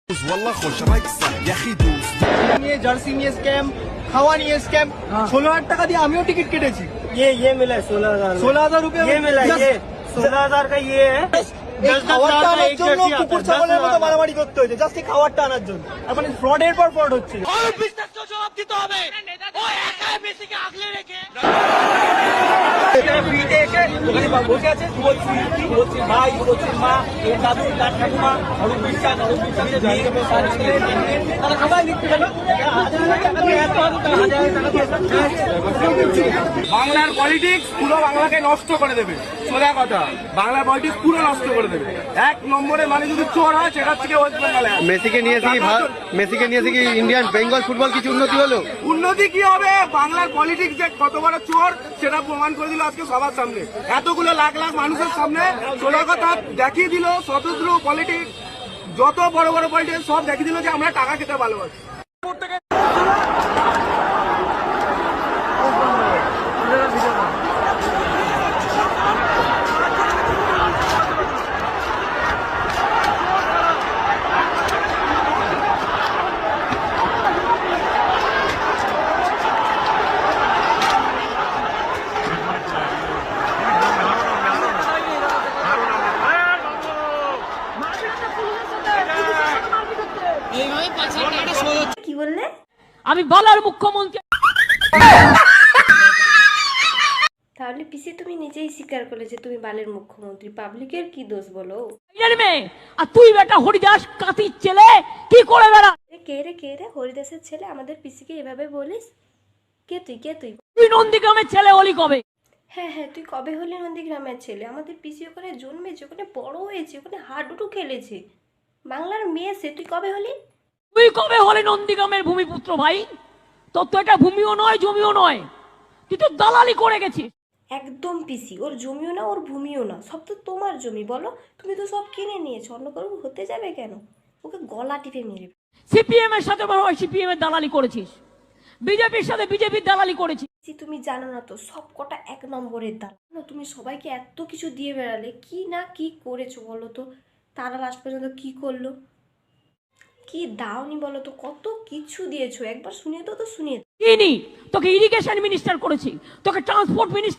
والله خوش رايكسر يا اخي دوس নিয়ে জার্সি নিয়ে স্ক্যাম, খাওয়া নিয়ে স্ক্যাম। 16,000 টাকা দিয়ে আমিও টিকিট কেটেছি। ये मिला है 16,000 16,000 रुपये ये मिला है, ये 16,000 का ये है। এই 10,000 খাবারটা का আনার एक জন্য जर्सी आता কুকুর है, ছাগলের মতো 10,000 মারামারি করতে হয়েছে জাস্ট এই খাবারটা আনার জন্য। আর মানে ফ্রডের পর ফ্রড হচ্ছে। ফ্রিতে এসে ওখানে বসে আছে, বলছি ভাই, বলছি মা, এ দাদু, তার ঠাকুমা, অরূপ বিশ্বাস, তারা সবাই লিখতে গেল। বাংলার পলিটিক্স পুরো বাংলাকে নষ্ট করে দেবে। সোজা কথা, বাংলার পলিটিক্স পুরো নষ্ট করে দেবে। এক নম্বরে মানে যদি চোর হয় সেটা থেকে ওয়েস্ট বেঙ্গলে মেসিকে নিয়ে এসে কি ইন্ডিয়ান বেঙ্গল ফুটবল কিছু উন্নতি হলো? উন্নতি কি হবে? বাংলার পলিটিক্স যে কত বড় চোর সেটা প্রমাণ করে দিল আজকে সবার সামনে, এতগুলো লাখ লাখ মানুষের সামনে। সোজা কথা দেখিয়ে দিল স্বতন্ত্র পলিটিক্স, যত বড় বড় পলিটিক্স সব দেখিয়ে দিল যে আমরা টাকা খেতে ভালোবাসি। কি বললে? আমি বলার মুখ্যমন্ত্রী। তাহলে পিসি তুমি নিজেই স্বীকার করলে যে তুমি বালের মুখ্যমন্ত্রী, পাবলিকের কি দোষ বলো? মেয়ে আর তুই বেটা হরিদাস কাতির ছেলে কি করে বেড়া? কে রে হরিদাসের ছেলে আমাদের পিসিকে এভাবে বলিস? কে তুই? তুই নন্দীগ্রামের ছেলে হলি কবে? হ্যাঁ তুই কবে হলি নন্দীগ্রামের ছেলে? আমাদের পিসি ওখানে জন্মেছে, ওখানে বড় হয়েছে, ওখানে হাডুডু খেলেছে, বাংলার মেয়ে সে। তুই কবে হলি? তুই কবে হলি নন্দীগ্রামের ভূমিপুত্র ভাই? তোর তো এটা ভূমিও নয় জমিও নয়, তুই তো দালালি করে গেছিস। একদম পিসি, ওর জমিও না ওর ভূমিও না, সব তো তোমার জমি। বলো, তুমি তো সব কিনে নিয়েছো, অন্য কারো হতে যাবে কেন? ওকে গলা টিপে মেরে। সিপিএম এর সাথে সিপিএম এর দালালি করেছিস, বিজেপির সাথে বিজেপির দালালি করেছিস। তুমি জানো না তো সব কটা এক নম্বরের দাল। তুমি সবাইকে এত কিছু দিয়ে বেড়ালে, কি না কি করেছো বলো তো? তারা লাস্ট পর্যন্ত কি করলো, কি দাওনি বলো তো? কত কিছু দিয়েছো, একবার শুনিয়ে তো শুনিয়ে। তোকে ইরিগেশন মিনিস্টার করেছি, তোকে ট্রান্সপোর্ট মিনিস্টার